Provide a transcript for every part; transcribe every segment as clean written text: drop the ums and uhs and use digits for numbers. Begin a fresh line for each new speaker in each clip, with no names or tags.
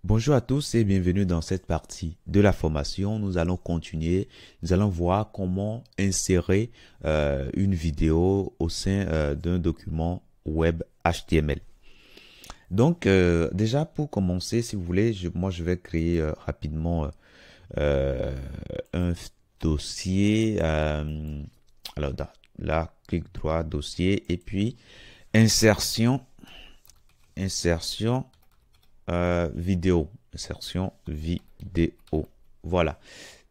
Bonjour à tous et bienvenue dans cette partie de la formation. Nous allons continuer. Nous allons voir comment insérer une vidéo au sein d'un document web HTML. Donc déjà pour commencer, si vous voulez, moi je vais créer rapidement un dossier. Alors là, clic droit, dossier et puis insertion vidéo, insertion vidéo. Voilà,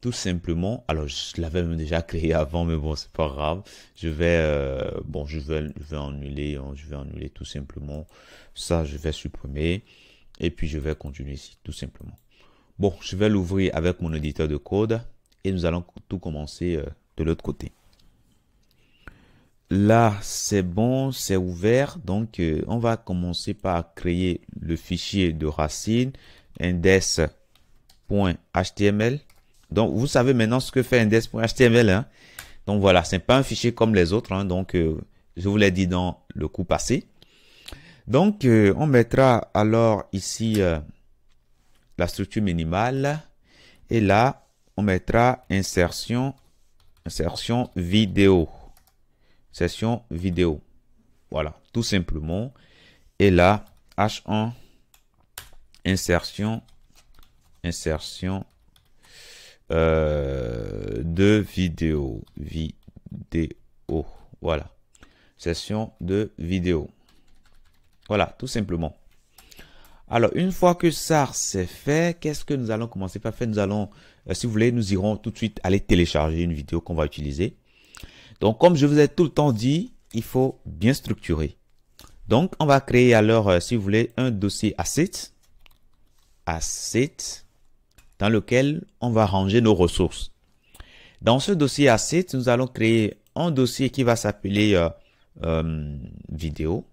tout simplement. Alors, je l'avais même déjà créé avant, mais bon, c'est pas grave. Je vais annuler, hein, je vais annuler tout simplement. Ça, je vais supprimer et puis je vais continuer ici, tout simplement. Bon, je vais l'ouvrir avec mon éditeur de code et nous allons tout commencer de l'autre côté. Là, c'est bon, c'est ouvert. Donc, on va commencer par créer le fichier de racine index.html. Donc, vous savez maintenant ce que fait index.html. Hein? Donc, voilà, c'est pas un fichier comme les autres. Hein? Donc, je vous l'ai dit dans le coup passé. Donc, on mettra alors ici la structure minimale. Et là, on mettra insertion vidéo. Session vidéo. Voilà, tout simplement. Et là, H1, insertion de vidéo. Voilà. Session de vidéo. Voilà, tout simplement. Alors, une fois que ça c'est fait, qu'est-ce que nous allons commencer par faire? Nous allons, si vous voulez, nous irons tout de suite aller télécharger une vidéo qu'on va utiliser. Donc, comme je vous ai tout le temps dit, il faut bien structurer. Donc, on va créer alors, si vous voulez, un dossier asset, dans lequel on va ranger nos ressources. Dans ce dossier asset, nous allons créer un dossier qui va s'appeler vidéo.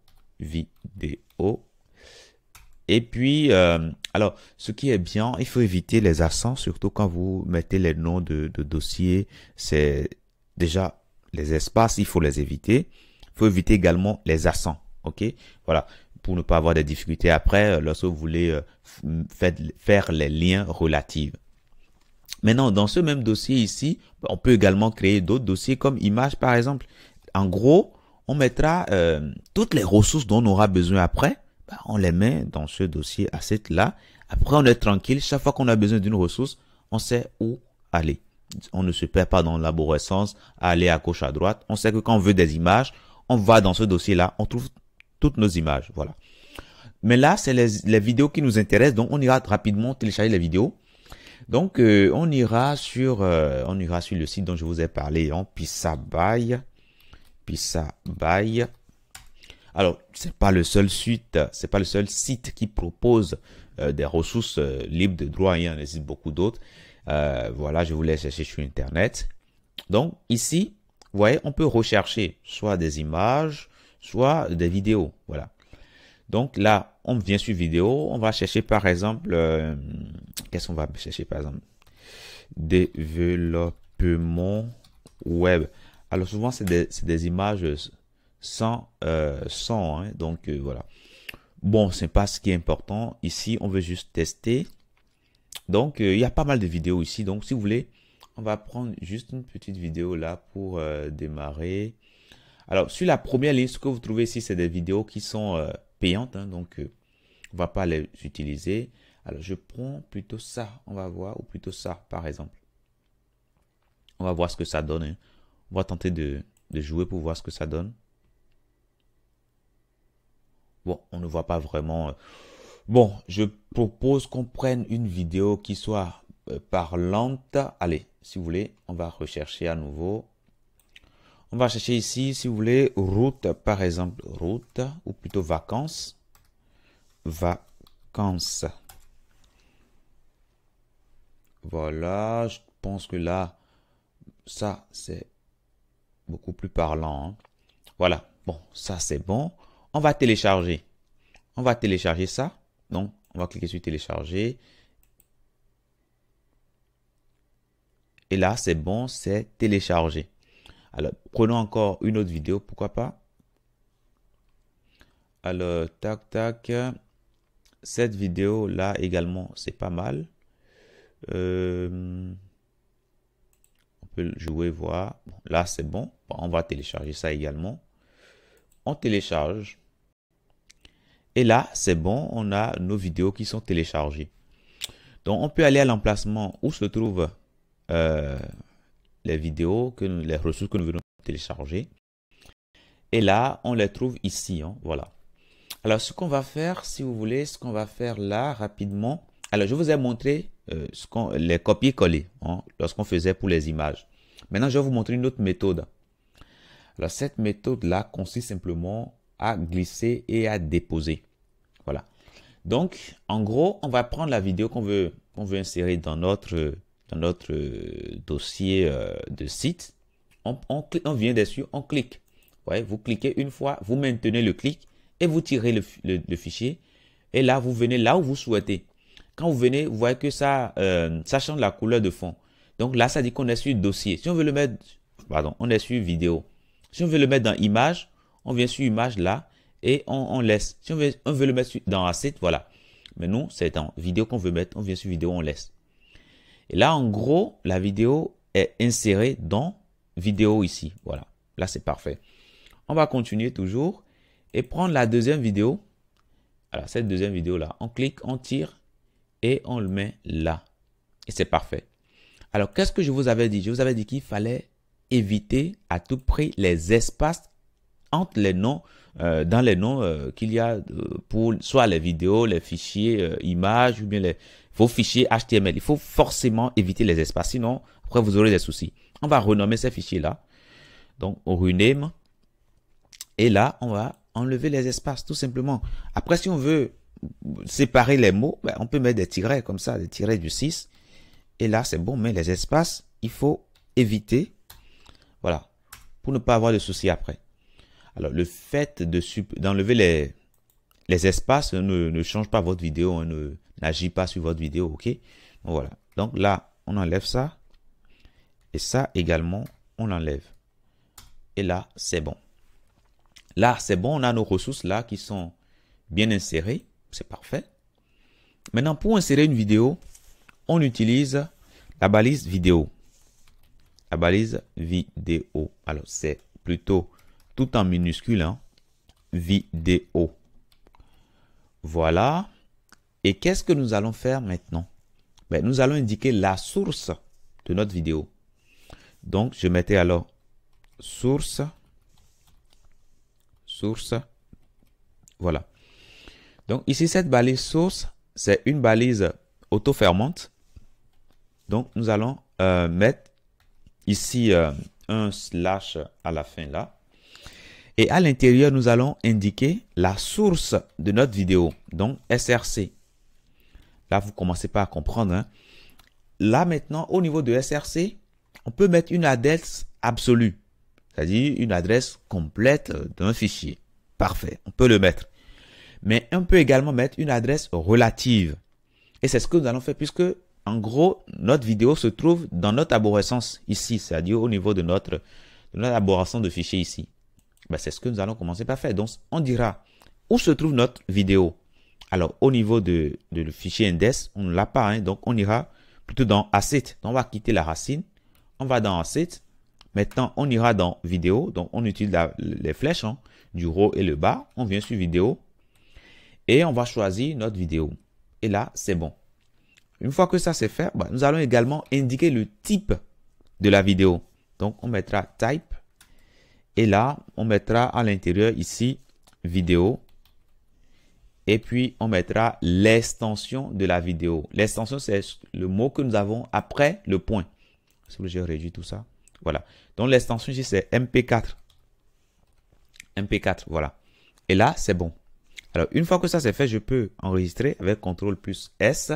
Et puis, alors, ce qui est bien, il faut éviter les accents, surtout quand vous mettez les noms de dossiers. C'est déjà les espaces, il faut les éviter. Il faut éviter également les accents. OK? Voilà. Pour ne pas avoir des difficultés après, lorsque vous voulez faire les liens relatifs. Maintenant, dans ce même dossier ici, on peut également créer d'autres dossiers comme image, par exemple. En gros, on mettra toutes les ressources dont on aura besoin après. On les met dans ce dossier asset là. Après, on est tranquille. Chaque fois qu'on a besoin d'une ressource, on sait où aller. On ne se perd pas dans l'arborescence à aller à gauche, à droite. On sait que quand on veut des images, on va dans ce dossier-là, on trouve toutes nos images. Voilà. Mais là, c'est les vidéos qui nous intéressent. Donc, on ira rapidement télécharger les vidéos. Donc, on ira sur le site dont je vous ai parlé, hein, Pixabay. Alors, c'est pas le seul site qui propose des ressources libres de droit. Il y en existe beaucoup d'autres. Voilà, je vous laisse chercher sur Internet. Donc, ici, vous voyez, on peut rechercher soit des images, soit des vidéos. Voilà. Donc là, on vient sur vidéo. On va chercher par exemple, qu'est-ce qu'on va chercher par exemple? Développement web. Alors souvent, c'est des images sans son. Hein, donc voilà. Bon, c'est pas ce qui est important. Ici, on veut juste tester. Donc, il y a pas mal de vidéos ici. Donc, si vous voulez, on va prendre juste une petite vidéo là pour démarrer. Alors, sur la première liste, ce que vous trouvez ici, c'est des vidéos qui sont payantes. Hein, donc, on va pas les utiliser. Alors, je prends plutôt ça. On va voir. Ou plutôt ça, par exemple. On va voir ce que ça donne. Hein. On va tenter de jouer pour voir ce que ça donne. Bon, on ne voit pas vraiment. Bon, je propose qu'on prenne une vidéo qui soit parlante. Allez, si vous voulez, on va rechercher à nouveau. On va chercher ici, si vous voulez, route, par exemple, route, ou plutôt vacances. Vacances. Voilà, je pense que là, ça, c'est beaucoup plus parlant. Hein. Voilà, bon, ça, c'est bon. On va télécharger. On va télécharger ça. Donc, on va cliquer sur télécharger. Et là, c'est bon, c'est téléchargé. Alors, prenons encore une autre vidéo, pourquoi pas. Alors, tac, tac. cette vidéo là également, c'est pas mal. On peut jouer, voir. Bon, là, c'est bon. Bon, on va télécharger ça également. On télécharge. Et là, c'est bon. On a nos vidéos qui sont téléchargées. Donc, on peut aller à l'emplacement où se trouvent les vidéos, les ressources que nous venons de télécharger. Et là, on les trouve ici. Hein, voilà. Alors, ce qu'on va faire, si vous voulez, ce qu'on va faire là, rapidement. Alors, je vous ai montré les copier-coller hein, lorsqu'on faisait pour les images. Maintenant, je vais vous montrer une autre méthode. Alors, cette méthode-là consiste simplement à glisser et à déposer. Voilà. Donc, en gros, on va prendre la vidéo qu'on veut insérer dans notre dossier de site. On vient dessus, on clique. Ouais, vous cliquez une fois, vous maintenez le clic et vous tirez le fichier. Et là, vous venez là où vous souhaitez. Quand vous venez, vous voyez que ça change la couleur de fond. Donc là, ça dit qu'on est sur dossier. Si on veut le mettre, pardon, on est sur vidéo. Si on veut le mettre dans image, on vient sur image là et on laisse. Si on veut le mettre dans asset, voilà. Mais nous, c'est dans vidéo qu'on veut mettre. On vient sur vidéo, on laisse. Et là, en gros, la vidéo est insérée dans vidéo ici. Voilà. Là, c'est parfait. On va continuer toujours et prendre la deuxième vidéo. Alors, cette deuxième vidéo là, on clique, on tire et on le met là. Et c'est parfait. Alors, qu'est-ce que je vous avais dit? Je vous avais dit qu'il fallait éviter à tout prix les espaces entre les noms, dans les noms qu'il y a pour soit les vidéos, les fichiers images ou bien vos fichiers HTML. Il faut forcément éviter les espaces, sinon après vous aurez des soucis. On va renommer ces fichiers-là. Donc, on rename. Et là, on va enlever les espaces, tout simplement. Après, si on veut séparer les mots, ben, on peut mettre des tirets comme ça, des tirets du 6. Et là, c'est bon, mais les espaces, il faut éviter. Voilà, pour ne pas avoir de soucis après. Alors, le fait d'enlever les espaces ne change pas votre vidéo, hein, n'agit pas sur votre vidéo, ok? Donc, voilà. Donc là, on enlève ça. Et ça également, on l'enlève. Et là, c'est bon. Là, c'est bon, on a nos ressources là qui sont bien insérées. C'est parfait. Maintenant, pour insérer une vidéo, on utilise la balise vidéo. La balise vidéo. Alors, c'est plutôt tout en minuscule, hein, vidéo. Voilà. Et qu'est-ce que nous allons faire maintenant? Ben, nous allons indiquer la source de notre vidéo. Donc, je mettais alors source. Voilà. Donc, ici, cette balise source, c'est une balise auto-fermante. Donc, nous allons mettre ici un slash à la fin là. Et à l'intérieur, nous allons indiquer la source de notre vidéo. Donc, SRC. Là, vous commencez pas à comprendre. Hein. Là, maintenant, au niveau de SRC, on peut mettre une adresse absolue. C'est-à-dire une adresse complète d'un fichier. Parfait, on peut le mettre. Mais on peut également mettre une adresse relative. Et c'est ce que nous allons faire puisque, en gros, notre vidéo se trouve dans notre arborescence ici. C'est-à-dire au niveau de notre arborescence de fichier ici. Ben, c'est ce que nous allons commencer par faire. Donc, on dira où se trouve notre vidéo. Alors, au niveau de le fichier index, on ne l'a pas. Hein, donc, on ira plutôt dans asset. Donc, on va quitter la racine. On va dans asset. Maintenant, on ira dans vidéo. Donc, on utilise les flèches hein, du haut et le bas. On vient sur vidéo. Et on va choisir notre vidéo. Et là, c'est bon. Une fois que ça c'est fait, bah, nous allons également indiquer le type de la vidéo. Donc, on mettra type. Et là, on mettra à l'intérieur ici, vidéo. Et puis, on mettra l'extension de la vidéo. L'extension, c'est le mot que nous avons après le point. Si j'ai réduit tout ça. Voilà. Donc, l'extension ici, c'est MP4. MP4, voilà. Et là, c'est bon. Alors, une fois que ça c'est fait, je peux enregistrer avec CTRL plus S.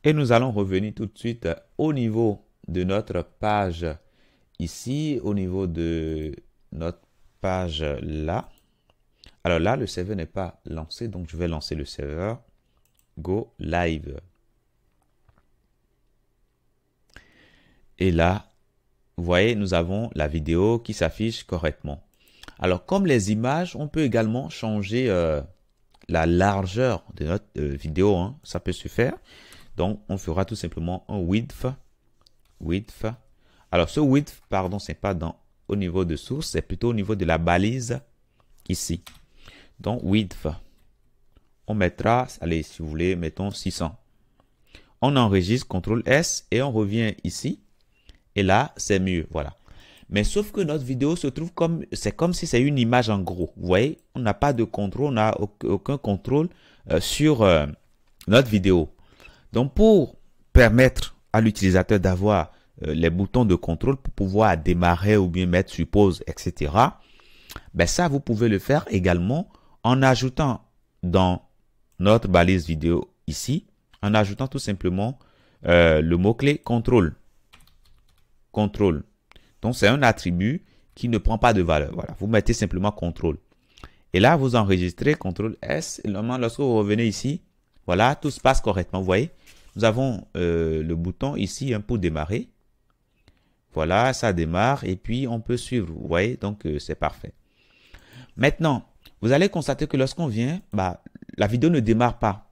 Et nous allons revenir tout de suite au niveau de notre page ici, au niveau de notre page là. Alors là, le serveur n'est pas lancé, donc je vais lancer le serveur. Go live. Et là, vous voyez, nous avons la vidéo qui s'affiche correctement. Alors, comme les images, on peut également changer la largeur de notre vidéo, hein, ça peut se faire. Donc, on fera tout simplement un width. Alors, ce width, pardon, c'est pas au niveau de source, c'est plutôt au niveau de la balise ici. Donc, width. On mettra, allez, si vous voulez, mettons 600. On enregistre, CTRL S, et on revient ici. Et là, c'est mieux, voilà. Mais sauf que notre vidéo se trouve c'est comme si c'est une image en gros. Vous voyez, on n'a pas de contrôle, on n'a aucun contrôle sur notre vidéo. Donc, pour permettre à l'utilisateur d'avoir les boutons de contrôle pour pouvoir démarrer ou bien mettre sur pause, etc. Ben ça, vous pouvez le faire également en ajoutant dans notre balise vidéo ici, en ajoutant tout simplement le mot-clé contrôle. Contrôle. Donc, c'est un attribut qui ne prend pas de valeur. Voilà, vous mettez simplement contrôle. Et là, vous enregistrez CTRL S. Et normalement, lorsque vous revenez ici, voilà, tout se passe correctement. Vous voyez, nous avons le bouton ici hein, pour démarrer. Voilà, ça démarre et puis on peut suivre. Vous voyez, donc c'est parfait. Maintenant, vous allez constater que lorsqu'on vient, la vidéo ne démarre pas.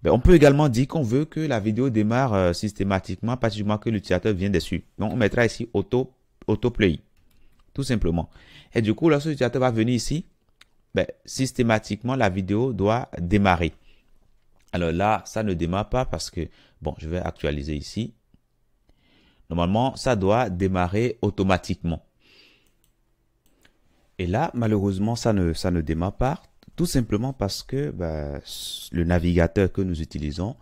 On peut également dire qu'on veut que la vidéo démarre systématiquement à partir du moment que l'utilisateur vient dessus. Donc, on mettra ici autoplay, tout simplement. Et du coup, lorsque l'utilisateur va venir ici, systématiquement, la vidéo doit démarrer. Alors là, ça ne démarre pas parce que, bon, je vais actualiser ici. Normalement, ça doit démarrer automatiquement. Et là, malheureusement, ça ne démarre pas. Tout simplement parce que le navigateur que nous utilisons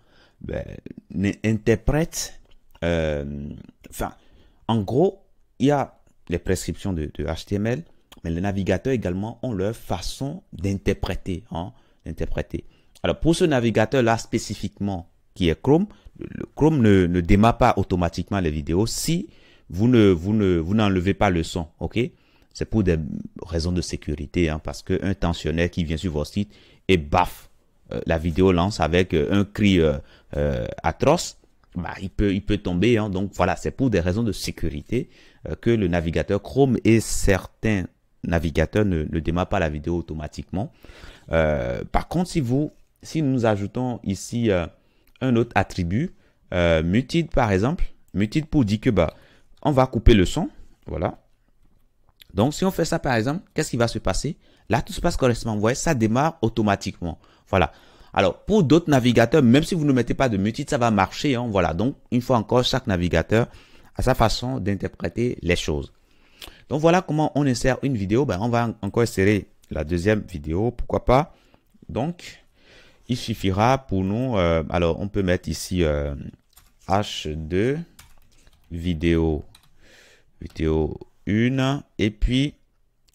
interprète. En gros, il y a les prescriptions de HTML, mais les navigateurs également ont leur façon d'interpréter. Alors, pour ce navigateur-là spécifiquement, qui est Chrome, le Chrome ne démarre pas automatiquement les vidéos si vous n'enlevez pas le son, ok? C'est pour des raisons de sécurité, hein, parce qu'un tensionnaire qui vient sur votre site et baf, la vidéo lance avec un cri atroce, il peut tomber. Hein, donc voilà, c'est pour des raisons de sécurité que le navigateur Chrome et certains navigateurs ne démarrent pas la vidéo automatiquement. Par contre, si nous ajoutons ici un autre attribut, muted par exemple, muted pour dire que on va couper le son, voilà. Donc, si on fait ça, par exemple, qu'est-ce qui va se passer? Là, tout se passe correctement. Vous voyez, ça démarre automatiquement. Voilà. Alors, pour d'autres navigateurs, même si vous ne mettez pas de muted, ça va marcher. Hein, voilà. Donc, une fois encore, chaque navigateur a sa façon d'interpréter les choses. Donc, voilà comment on insère une vidéo. On va encore insérer la deuxième vidéo. Pourquoi pas? Donc, il suffira pour nous. Alors, on peut mettre ici H2 vidéo 1 et puis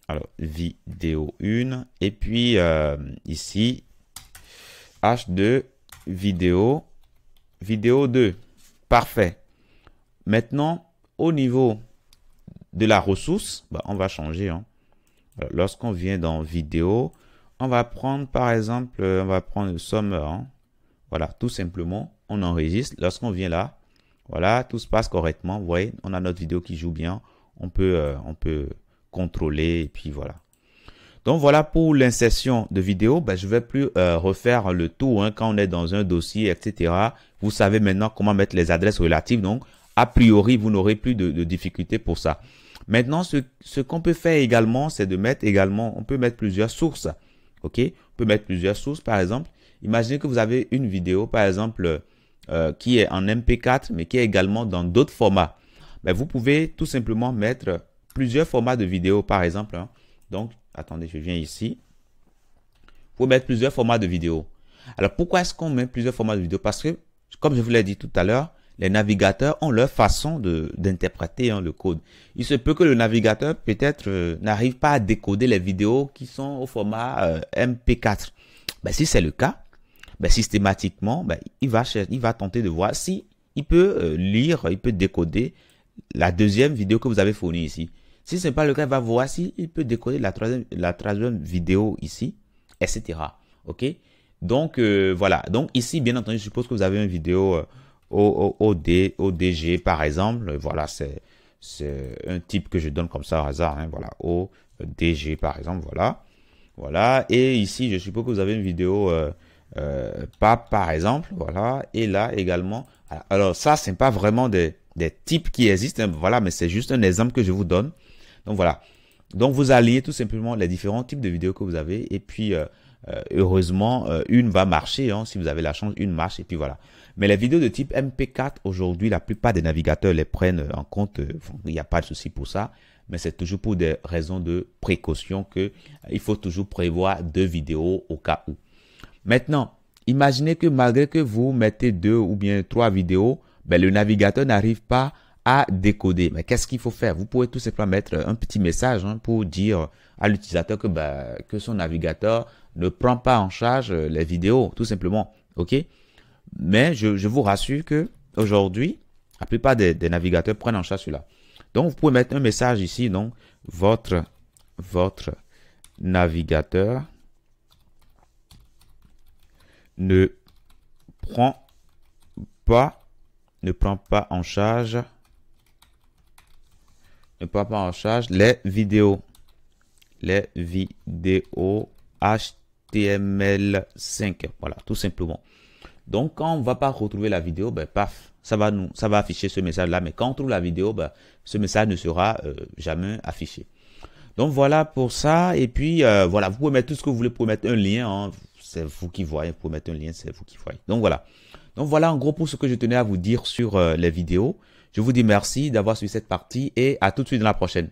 alors vidéo 1 et puis ici H2 vidéo 2. Parfait. Maintenant, au niveau de la ressource, on va changer. Hein. Lorsqu'on vient dans vidéo, on va prendre par exemple, on va prendre le summer. Hein. Voilà, tout simplement, on enregistre. Lorsqu'on vient là, voilà, tout se passe correctement. Vous voyez, on a notre vidéo qui joue bien. On peut contrôler et puis voilà. Donc voilà pour l'insertion de vidéo. Je ne vais plus refaire le tout hein, quand on est dans un dossier, etc. Vous savez maintenant comment mettre les adresses relatives. Donc, a priori, vous n'aurez plus de difficultés pour ça. Maintenant, ce qu'on peut faire également, c'est de mettre également, on peut mettre plusieurs sources. OK? On peut mettre plusieurs sources, par exemple. Imaginez que vous avez une vidéo, par exemple, qui est en MP4, mais qui est également dans d'autres formats. Vous pouvez tout simplement mettre plusieurs formats de vidéo, par exemple. Hein. Donc, attendez, je viens ici. Vous pouvez mettre plusieurs formats de vidéo. Alors, pourquoi est-ce qu'on met plusieurs formats de vidéo? Parce que, comme je vous l'ai dit tout à l'heure, les navigateurs ont leur façon d'interpréter le code. Il se peut que le navigateur, peut-être, n'arrive pas à décoder les vidéos qui sont au format MP4. Si c'est le cas, systématiquement, il va tenter de voir si il peut lire, il peut décoder la deuxième vidéo que vous avez fournie ici. Si ce n'est pas le cas, il va voir s'il peut décoder la troisième vidéo ici, etc. OK? Donc, voilà. Donc, ici, bien entendu, je suppose que vous avez une vidéo ODG, par exemple. Voilà, c'est un type que je donne comme ça au hasard. Hein, voilà, ODG, par exemple. Voilà. Voilà. Et ici, je suppose que vous avez une vidéo par exemple. Voilà. Et là également. Alors ça, c'est pas vraiment des types qui existent, hein, voilà, mais c'est juste un exemple que je vous donne. Donc voilà. Donc vous alliez tout simplement les différents types de vidéos que vous avez et puis heureusement une va marcher, hein, si vous avez la chance, une marche et puis voilà. Mais les vidéos de type MP4 aujourd'hui, la plupart des navigateurs les prennent en compte, il n'y a pas de souci pour ça, mais c'est toujours pour des raisons de précaution que il faut toujours prévoir 2 vidéos au cas où. Maintenant, imaginez que malgré que vous mettez 2 ou bien 3 vidéos, ben, le navigateur n'arrive pas à décoder. Mais qu'est-ce qu'il faut faire? Vous pouvez tout simplement mettre un petit message, hein, pour dire à l'utilisateur que, ben, que son navigateur ne prend pas en charge les vidéos, tout simplement. OK? Mais je vous rassure que aujourd'hui, la plupart des navigateurs prennent en charge cela. Donc, vous pouvez mettre un message ici, donc, votre navigateur ne prend pas en charge les vidéos HTML5. Voilà, tout simplement. Donc quand on va pas retrouver la vidéo, ben paf, ça va afficher ce message là, mais quand on trouve la vidéo, ben ce message ne sera jamais affiché. Donc voilà pour ça. Et puis voilà, vous pouvez mettre tout ce que vous voulez. Vous pouvez mettre un lien, hein, c'est vous qui voyez. Vous pouvez mettre un lien, c'est vous qui voyez. Donc voilà. Donc voilà en gros pour ce que je tenais à vous dire sur les vidéos. Je vous dis merci d'avoir suivi cette partie et à tout de suite dans la prochaine.